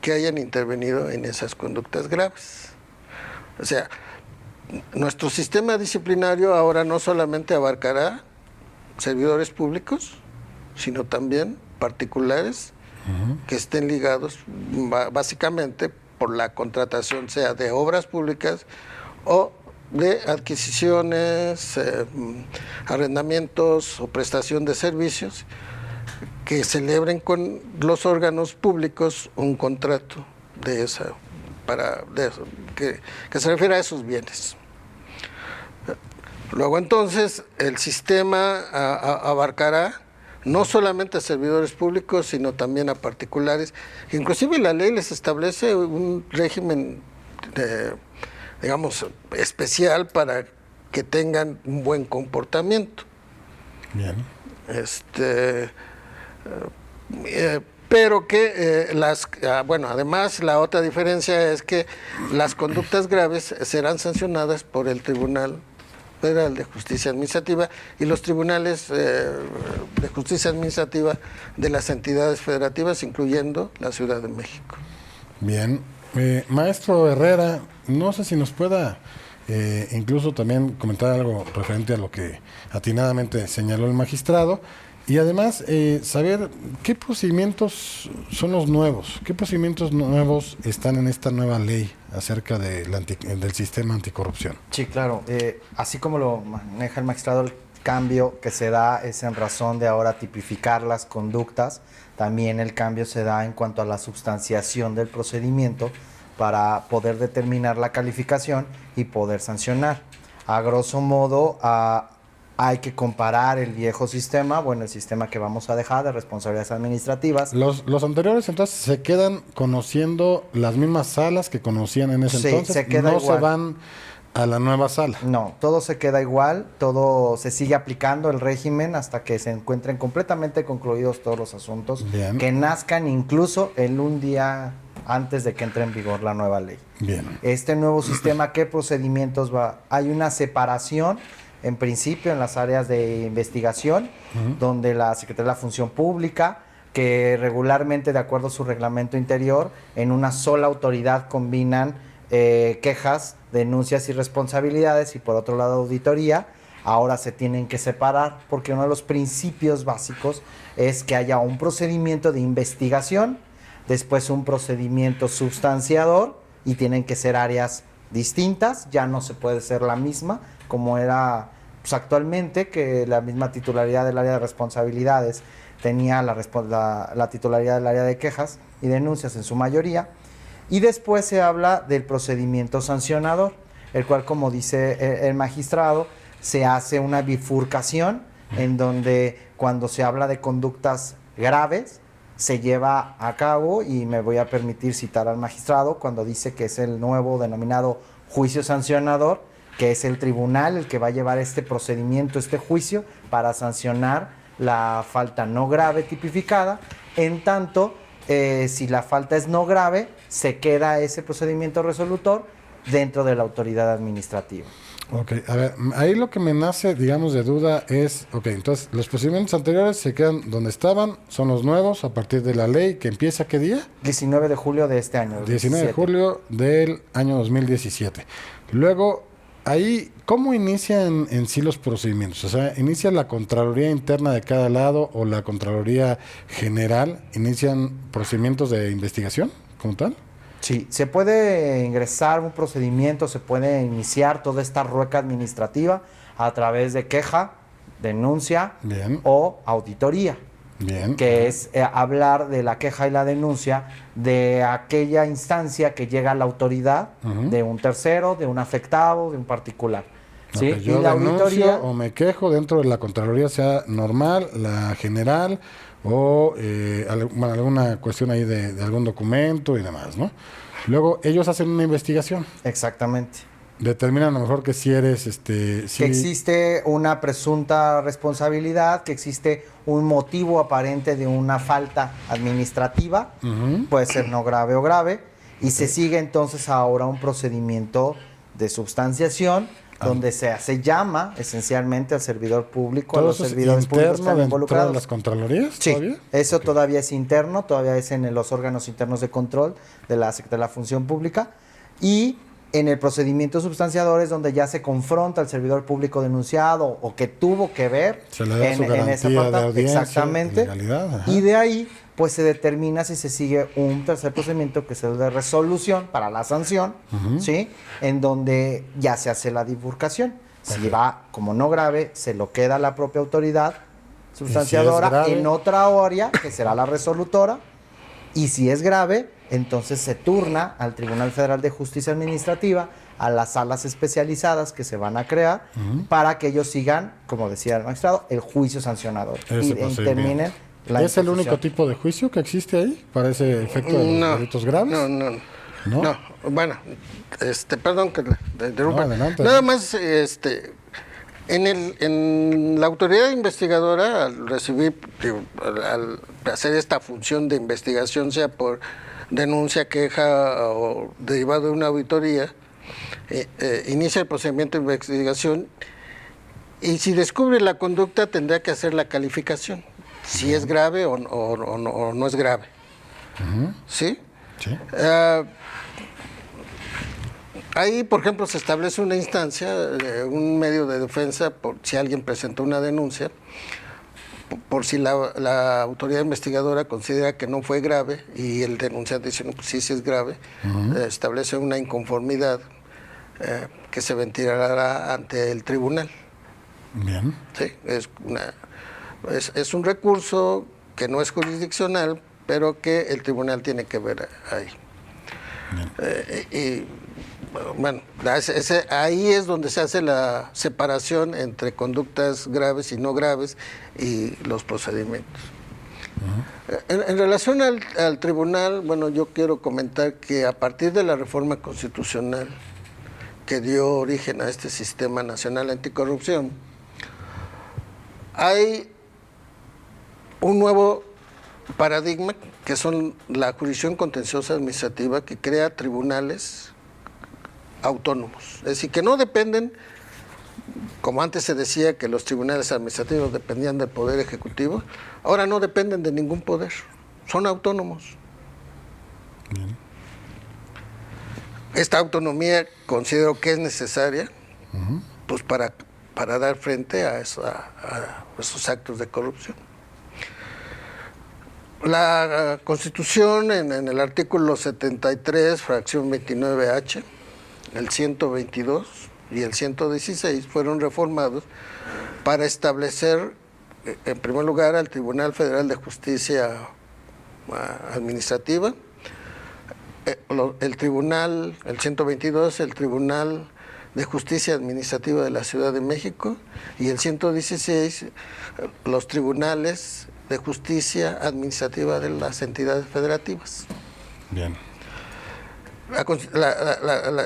que hayan intervenido en esas conductas graves. O sea, nuestro sistema disciplinario ahora no solamente abarcará servidores públicos, sino también particulares que estén ligados básicamente por la contratación, sea de obras públicas o de adquisiciones, arrendamientos o prestación de servicios, que celebren con los órganos públicos un contrato de esa, que se refiere a esos bienes. Luego entonces el sistema abarcará no solamente a servidores públicos, sino también a particulares. Inclusive la ley les establece un régimen, digamos, especial para que tengan un buen comportamiento. Bien. Pero que bueno, además la otra diferencia es que las conductas graves serán sancionadas por el Tribunal Federal de Justicia Administrativa y los tribunales de justicia administrativa de las entidades federativas, incluyendo la Ciudad de México. Bien. Maestro Herrera, no sé si nos pueda incluso también comentar algo referente a lo que atinadamente señaló el magistrado. Y además, saber qué procedimientos son los nuevos, qué procedimientos nuevos están en esta nueva ley acerca del sistema anticorrupción. Sí, claro. Así como lo maneja el magistrado, el cambio que se da es en razón de ahora tipificar las conductas. También el cambio se da en cuanto a la substanciación del procedimiento para poder determinar la calificación y poder sancionar. A grosso modo, hay que comparar el viejo sistema, bueno, el sistema que vamos a dejar de responsabilidades administrativas. Los anteriores entonces se quedan conociendo las mismas salas que conocían en ese entonces, se queda no igual. Se van a la nueva sala. No, todo se queda igual, todo se sigue aplicando el régimen hasta que se encuentren completamente concluidos todos los asuntos. Bien. Que nazcan incluso en un día antes de que entre en vigor la nueva ley. Bien. Este nuevo sistema, ¿qué procedimientos va? Hay una separación, en principio, en las áreas de investigación, donde la Secretaría de la Función Pública, que regularmente, de acuerdo a su reglamento interior, en una sola autoridad combinan quejas, denuncias y responsabilidades, y por otro lado auditoría. Ahora se tienen que separar porque uno de los principios básicos es que haya un procedimiento de investigación, después un procedimiento sustanciador, y tienen que ser áreas distintas, ya no se puede ser la misma como era pues, actualmente, que la misma titularidad del área de responsabilidades tenía la titularidad del área de quejas y denuncias en su mayoría. Y después se habla del procedimiento sancionador, el cual, como dice el magistrado, se hace una bifurcación en donde cuando se habla de conductas graves se lleva a cabo, y me voy a permitir citar al magistrado cuando dice que es el nuevo denominado juicio sancionador, que es el tribunal el que va a llevar este procedimiento, este juicio, para sancionar la falta no grave tipificada. En tanto, si la falta es no grave, se queda ese procedimiento resolutor dentro de la autoridad administrativa. Ok, a ver, ahí lo que me nace, digamos, de duda es, ok, entonces los procedimientos anteriores se quedan donde estaban, son los nuevos a partir de la ley que empieza, ¿qué día? 19 de julio de este año. 19 de julio del año 2017. Luego, ahí, ¿cómo inician en sí los procedimientos? O sea, ¿inicia la Contraloría Interna de cada lado o la Contraloría General? ¿Inician procedimientos de investigación como tal? Sí, se puede ingresar un procedimiento, se puede iniciar toda esta rueca administrativa a través de queja, denuncia Bien. o auditoría. Bien. Que es hablar de la queja y la denuncia de aquella instancia que llega a la autoridad de un tercero, de un afectado, de un particular. ¿Sí? Okay, yo y la denuncio auditoría o me quejo dentro de la Contraloría, sea normal, la general o alguna cuestión ahí de algún documento y demás, ¿no? Luego ellos hacen una investigación. Exactamente. Determinan a lo mejor que si eres sí, que existe una presunta responsabilidad, que existe un motivo aparente de una falta administrativa, puede ser no grave o grave, y se sigue entonces ahora un procedimiento de substanciación donde se llama esencialmente al servidor público, a los servidores públicos que están involucrados. ¿De las contralorías? Sí, ¿todavía? eso todavía es interno, todavía es en los órganos internos de control de la Secretaría de la Función Pública, y en el procedimiento substanciador es donde ya se confronta al servidor público denunciado o que tuvo que ver se le da su en esa garantía parte. de audiencia, Exactamente. legalidad, Y de ahí pues se determina si se sigue un tercer procedimiento, que es el de resolución para la sanción, ¿sí? En donde ya se hace la bifurcación. Si va como no grave, se lo queda a la propia autoridad sustanciadora, en otra área, que será la resolutora, y si es grave, entonces se turna al Tribunal Federal de Justicia Administrativa, a las salas especializadas que se van a crear, para que ellos sigan, como decía el magistrado, el juicio sancionador. Y terminen la ¿Es el único tipo de juicio que existe ahí para ese efecto de los delitos graves? No, bueno, perdón que le interrumpa. Nada más, en la autoridad investigadora, al recibir, al hacer esta función de investigación, sea por denuncia, queja o derivado de una auditoría, inicia el procedimiento de investigación, y si descubre la conducta tendrá que hacer la calificación, si es grave o no es grave. ¿Sí? Sí. Ahí, por ejemplo, se establece una instancia, un medio de defensa, por si alguien presentó una denuncia, por si la autoridad investigadora considera que no fue grave y el denunciante dice, no, pues sí es grave, establece una inconformidad que se ventilará ante el tribunal. Bien. Sí, es un recurso que no es jurisdiccional, pero que el tribunal tiene que ver ahí. Bueno, ahí es donde se hace la separación entre conductas graves y no graves y los procedimientos. En relación al tribunal, bueno, yo quiero comentar que a partir de la reforma constitucional que dio origen a este Sistema Nacional Anticorrupción, hay un nuevo paradigma que son la jurisdicción contenciosa administrativa, que crea tribunales autónomos, es decir, que no dependen, como antes se decía que los tribunales administrativos dependían del Poder Ejecutivo, ahora no dependen de ningún poder, son autónomos. Bien. Esta autonomía considero que es necesaria, pues para dar frente a esos actos de corrupción. La Constitución, en el artículo 73, fracción 29H, el 122 y el 116 fueron reformados para establecer, en primer lugar, al Tribunal Federal de Justicia Administrativa, el 122, el Tribunal de Justicia Administrativa de la Ciudad de México, y el 116, los tribunales de justicia administrativa de las entidades federativas. Bien.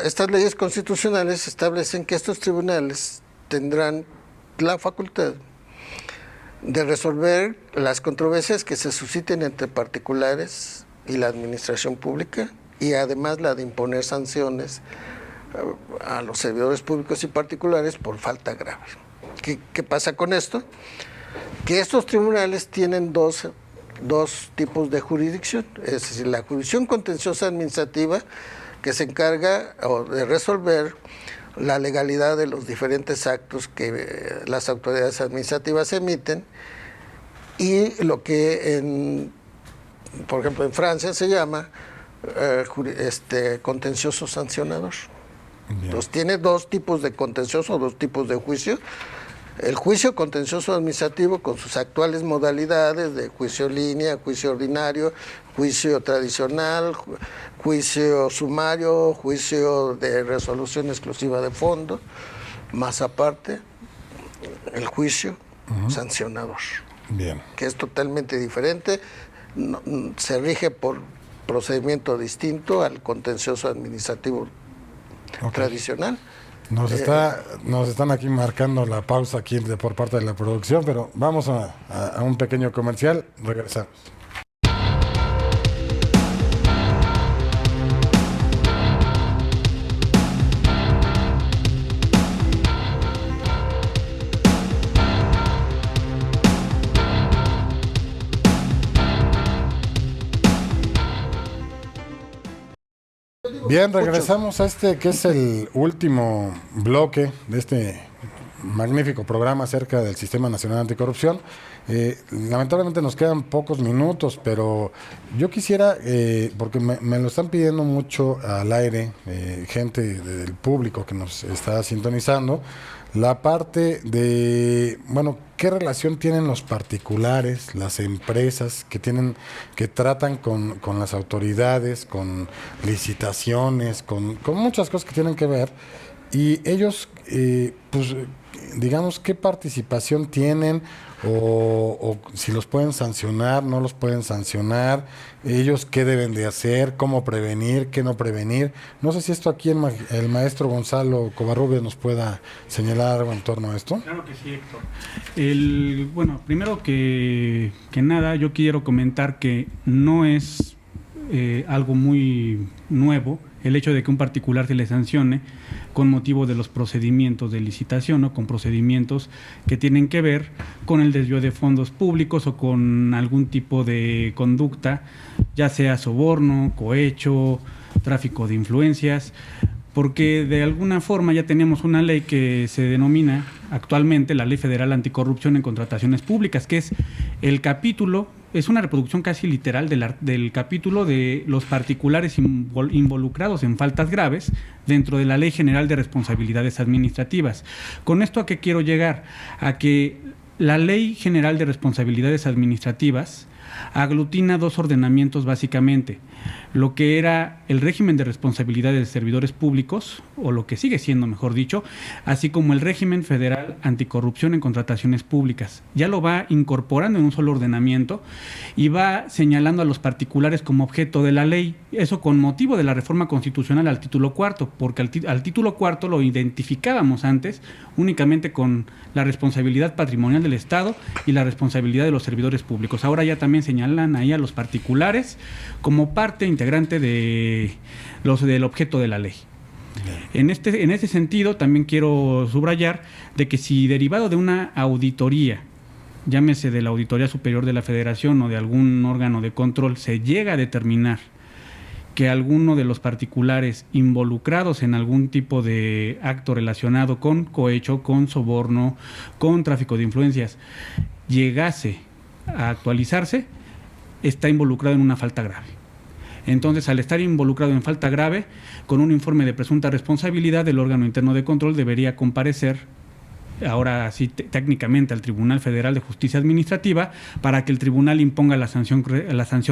Estas leyes constitucionales establecen que estos tribunales tendrán la facultad de resolver las controversias que se susciten entre particulares y la administración pública, y además la de imponer sanciones a los servidores públicos y particulares por falta grave. ¿Qué pasa con esto? Que estos tribunales tienen dos tipos de jurisdicción, es decir, la jurisdicción contenciosa administrativa, que se encarga de resolver la legalidad de los diferentes actos que las autoridades administrativas emiten, y lo que por ejemplo en Francia se llama contencioso sancionador. Bien. Entonces tiene dos tipos de contencioso, dos tipos de juicio. El juicio contencioso administrativo, con sus actuales modalidades de juicio en línea, juicio ordinario, juicio tradicional, juicio sumario, juicio de resolución exclusiva de fondo, más aparte el juicio sancionador. Bien. Que es totalmente diferente, se rige por procedimiento distinto al contencioso administrativo tradicional. Nos están aquí marcando la pausa aquí por parte de la producción, pero vamos a un pequeño comercial, regresamos. Bien, regresamos a que es el último bloque de este magnífico programa acerca del Sistema Nacional Anticorrupción. Lamentablemente nos quedan pocos minutos, pero yo quisiera, porque me lo están pidiendo mucho al aire, gente del público que nos está sintonizando, la parte de, bueno, ¿qué relación tienen los particulares, las empresas que tratan con las autoridades, con licitaciones, con muchas cosas que tienen que ver? Y ellos, pues, digamos, ¿qué participación tienen? O si los pueden sancionar, no los pueden sancionar, ellos qué deben de hacer, cómo prevenir, qué no prevenir. No sé si esto aquí el maestro Gonzalo Covarrubias nos pueda señalar algo en torno a esto. Claro que sí, Héctor. Bueno, primero que nada, yo quiero comentar que no es algo muy nuevo el hecho de que un particular se le sancione con motivo de los procedimientos de licitación o con procedimientos que tienen que ver con el desvío de fondos públicos o con algún tipo de conducta, ya sea soborno, cohecho, tráfico de influencias, porque de alguna forma ya tenemos una ley que se denomina actualmente la Ley Federal Anticorrupción en Contrataciones Públicas, que es el capítulo, es una reproducción casi literal del capítulo de los particulares involucrados en faltas graves dentro de la Ley General de Responsabilidades Administrativas. ¿Con esto a qué quiero llegar? A que la Ley General de Responsabilidades Administrativas aglutina dos ordenamientos básicamente, lo que era el régimen de responsabilidades de servidores públicos, o lo que sigue siendo, mejor dicho, así como el régimen federal anticorrupción en contrataciones públicas. Ya lo va incorporando en un solo ordenamiento y va señalando a los particulares como objeto de la ley, eso con motivo de la reforma constitucional al título cuarto, porque al título cuarto lo identificábamos antes únicamente con la responsabilidad patrimonial del Estado y la responsabilidad de los servidores públicos. Ahora ya también señalan ahí a los particulares como parte integrante del objeto de la ley. En este sentido, también quiero subrayar de que si derivado de una auditoría, llámese de la Auditoría Superior de la Federación o de algún órgano de control, se llega a determinar que alguno de los particulares involucrados en algún tipo de acto relacionado con cohecho, con soborno, con tráfico de influencias, llegase a actualizarse, está involucrado en una falta grave. Entonces, al estar involucrado en falta grave, con un informe de presunta responsabilidad, el órgano interno de control debería comparecer, ahora sí técnicamente, al Tribunal Federal de Justicia Administrativa para que el tribunal imponga la sanción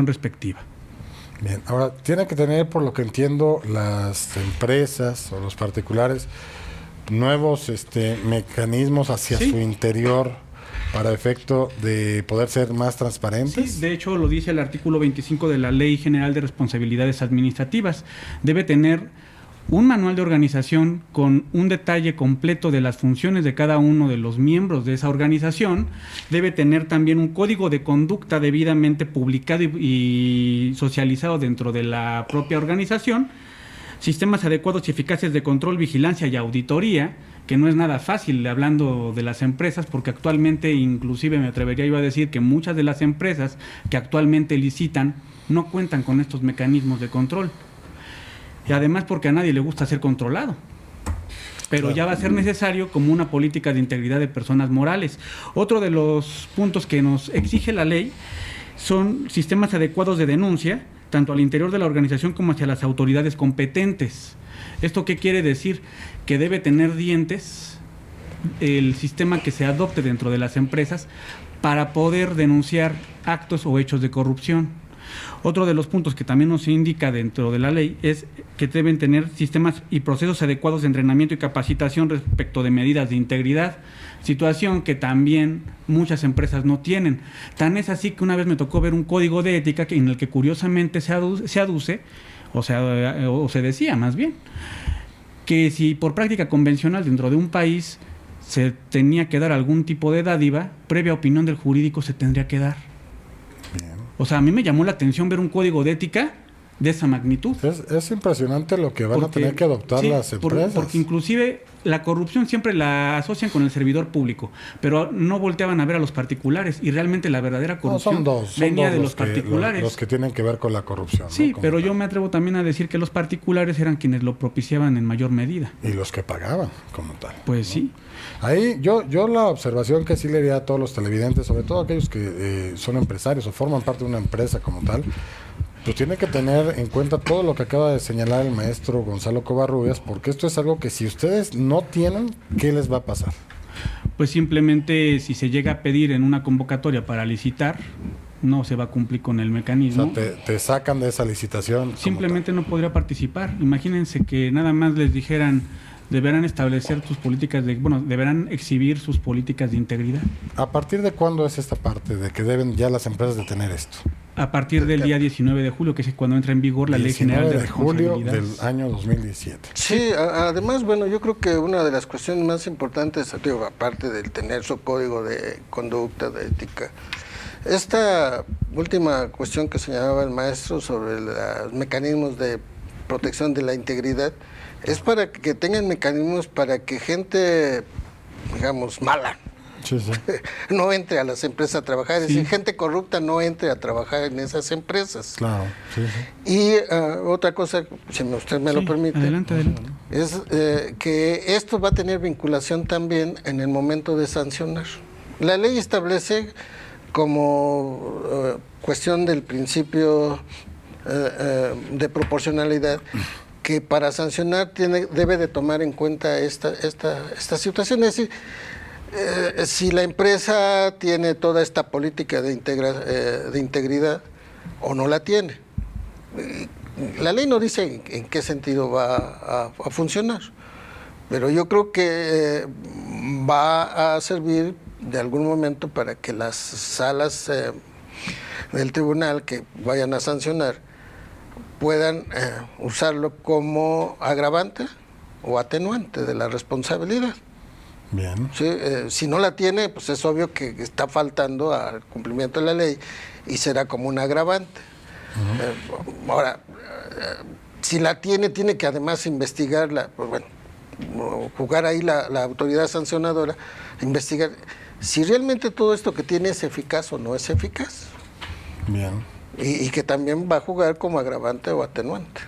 respectiva. Bien, ahora tiene que tener, por lo que entiendo, las empresas o los particulares nuevos mecanismos hacia Sí. su interior para efecto de poder ser más transparentes. Sí, de hecho lo dice el artículo 25 de la Ley General de Responsabilidades Administrativas. Debe tener un manual de organización con un detalle completo de las funciones de cada uno de los miembros de esa organización. Debe tener también un código de conducta debidamente publicado y socializado dentro de la propia organización. Sistemas adecuados y eficaces de control, vigilancia y auditoría, que no es nada fácil hablando de las empresas, porque actualmente, inclusive me atrevería yo a decir que muchas de las empresas que actualmente licitan no cuentan con estos mecanismos de control. Y además porque a nadie le gusta ser controlado. Pero ya va a ser necesario como una política de integridad de personas morales. Otro de los puntos que nos exige la ley son sistemas adecuados de denuncia, tanto al interior de la organización como hacia las autoridades competentes. ¿Esto qué quiere decir? Que debe tener dientes el sistema que se adopte dentro de las empresas para poder denunciar actos o hechos de corrupción. Otro de los puntos que también nos indica dentro de la ley es que deben tener sistemas y procesos adecuados de entrenamiento y capacitación respecto de medidas de integridad, situación que también muchas empresas no tienen. Tan es así que una vez me tocó ver un código de ética en el que curiosamente se aduce, o se decía más bien, que si por práctica convencional dentro de un país se tenía que dar algún tipo de dádiva, previa opinión del jurídico se tendría que dar. Bien. O sea, a mí me llamó la atención ver un código de ética de esa magnitud. Es impresionante lo que van a tener que adoptar sí, las empresas. Porque inclusive la corrupción siempre la asocian con el servidor público, pero no volteaban a ver a los particulares, y realmente la verdadera corrupción venía de los particulares. Los que tienen que ver con la corrupción. Sí, ¿no? pero yo me atrevo también a decir que los particulares eran quienes lo propiciaban en mayor medida. Y los que pagaban como tal. Pues ¿no? sí. Ahí yo la observación que sí le haría a todos los televidentes, sobre todo aquellos que son empresarios o forman parte de una empresa como tal, pues tiene que tener en cuenta todo lo que acaba de señalar el maestro Gonzalo Covarrubias, porque esto es algo que si ustedes no tienen, ¿qué les va a pasar? Pues simplemente si se llega a pedir en una convocatoria para licitar, no se va a cumplir con el mecanismo. O sea, te sacan de esa licitación. Simplemente no podría participar. Imagínense que nada más les dijeran, deberán establecer sus políticas deberán exhibir sus políticas de integridad. ¿A partir de cuándo es esta parte de que deben ya las empresas de tener esto? A partir del día 19 de julio, que es cuando entra en vigor la Ley General de julio Responsabilidades. del año 2017. Sí, además, bueno, yo creo que una de las cuestiones más importantes, digo, aparte del tener su código de conducta, de ética, esta última cuestión que señalaba el maestro sobre los mecanismos de protección de la integridad, es para que tengan mecanismos para que gente, digamos, mala, Sí, sí. no entre a las empresas a trabajar, es Sí. decir, gente corrupta no entre a trabajar en esas empresas. Claro, sí, sí. Y otra cosa, si usted me lo Sí, permite, adelante. es que esto va a tener vinculación también en el momento de sancionar. La ley establece como cuestión del principio de proporcionalidad que para sancionar debe de tomar en cuenta esta situación. Es decir, si la empresa tiene toda esta política de integridad o no la tiene. La ley no dice en qué sentido va a funcionar, pero yo creo que va a servir de algún momento para que las salas del tribunal que vayan a sancionar puedan usarlo como agravante o atenuante de la responsabilidad. Bien. ¿Sí? Si no la tiene, pues es obvio que está faltando al cumplimiento de la ley y será como un agravante. Ahora, si la tiene, tiene que además investigarla, pues bueno, jugar ahí la autoridad sancionadora, investigar si realmente todo esto que tiene es eficaz o no es eficaz. Bien. Y que también va a jugar como agravante o atenuante.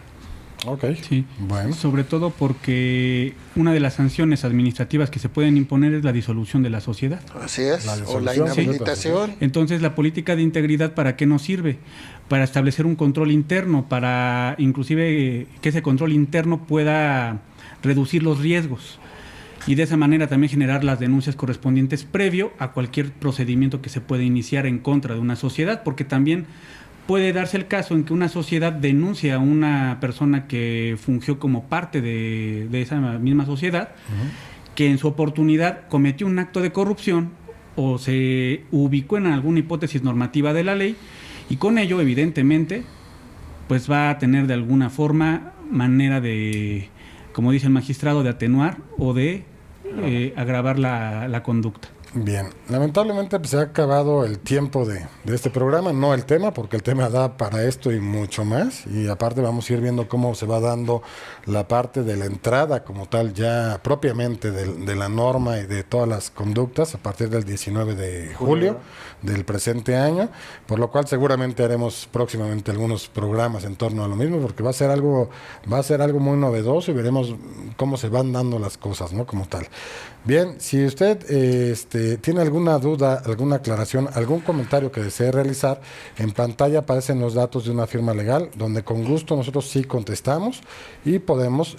Ok. Sí, bueno. Sobre todo porque una de las sanciones administrativas que se pueden imponer es la disolución de la sociedad. Así es, o la disolución, inhabilitación. Entonces, la política de integridad, ¿para qué nos sirve? Para establecer un control interno, para inclusive que ese control interno pueda reducir los riesgos y de esa manera también generar las denuncias correspondientes previo a cualquier procedimiento que se pueda iniciar en contra de una sociedad, porque también puede darse el caso en que una sociedad denuncie a una persona que fungió como parte de esa misma sociedad, que en su oportunidad cometió un acto de corrupción o se ubicó en alguna hipótesis normativa de la ley, y con ello, evidentemente, pues va a tener de alguna forma manera de, como dice el magistrado, de atenuar o de agravar la conducta. Bien, lamentablemente pues, se ha acabado el tiempo de este programa, no el tema, porque el tema da para esto y mucho más, y aparte vamos a ir viendo cómo se va dando la parte de la entrada como tal, ya propiamente de la norma y de todas las conductas a partir del 19 de julio del presente año, por lo cual seguramente haremos próximamente algunos programas en torno a lo mismo, porque va a ser algo muy novedoso y veremos cómo se van dando las cosas, ¿no? Como tal. Bien, si usted tiene alguna duda, alguna aclaración, algún comentario que desee realizar, en pantalla aparecen los datos de una firma legal, donde con gusto nosotros sí contestamos y podemos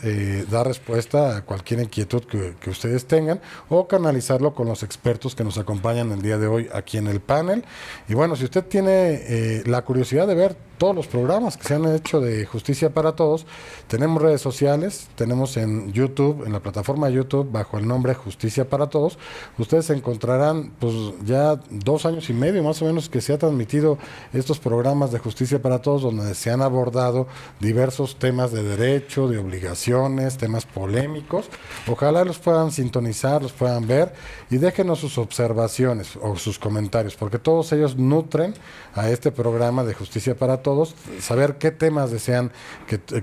dar respuesta a cualquier inquietud que ustedes tengan o canalizarlo con los expertos que nos acompañan el día de hoy aquí en el panel. Y bueno, si usted tiene la curiosidad de ver todos los programas que se han hecho de Justicia para Todos, tenemos redes sociales, tenemos en YouTube, en la plataforma YouTube, bajo el nombre Justicia para Todos, ustedes encontrarán pues ya 2 años y medio más o menos que se ha transmitido estos programas de Justicia para Todos, donde se han abordado diversos temas de derecho, de obligaciones, temas polémicos. Ojalá los puedan sintonizar, los puedan ver y déjenos sus observaciones o sus comentarios, porque todos ellos nutren a este programa de Justicia para Todos, saber qué temas desean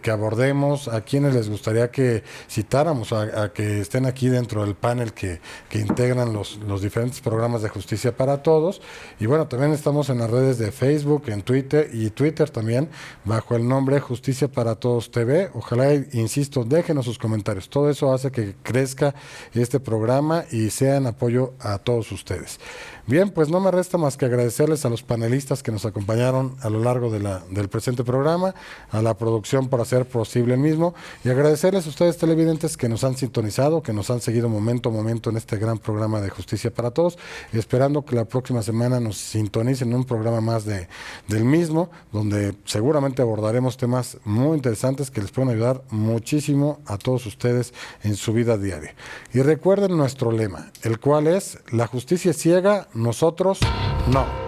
que abordemos, a quienes les gustaría que citáramos, a que estén aquí dentro del panel que integran los diferentes programas de Justicia para Todos. Y bueno, también estamos en las redes de Facebook, en Twitter y Twitter también, bajo el nombre Justicia para Todos TV. Ojalá, insisto, déjenos sus comentarios. Todo eso hace que crezca este programa y sea en apoyo a todos ustedes. Bien, pues no me resta más que agradecerles a los panelistas que nos acompañaron a lo largo del presente programa, a la producción por hacer posible el mismo, y agradecerles a ustedes televidentes que nos han sintonizado, que nos han seguido momento a momento en este gran programa de Justicia para Todos, esperando que la próxima semana nos sintonicen en un programa más del mismo, donde seguramente abordaremos temas muy interesantes que les pueden ayudar muchísimo a todos ustedes en su vida diaria. Y recuerden nuestro lema, el cual es: la justicia es ciega, nosotros no.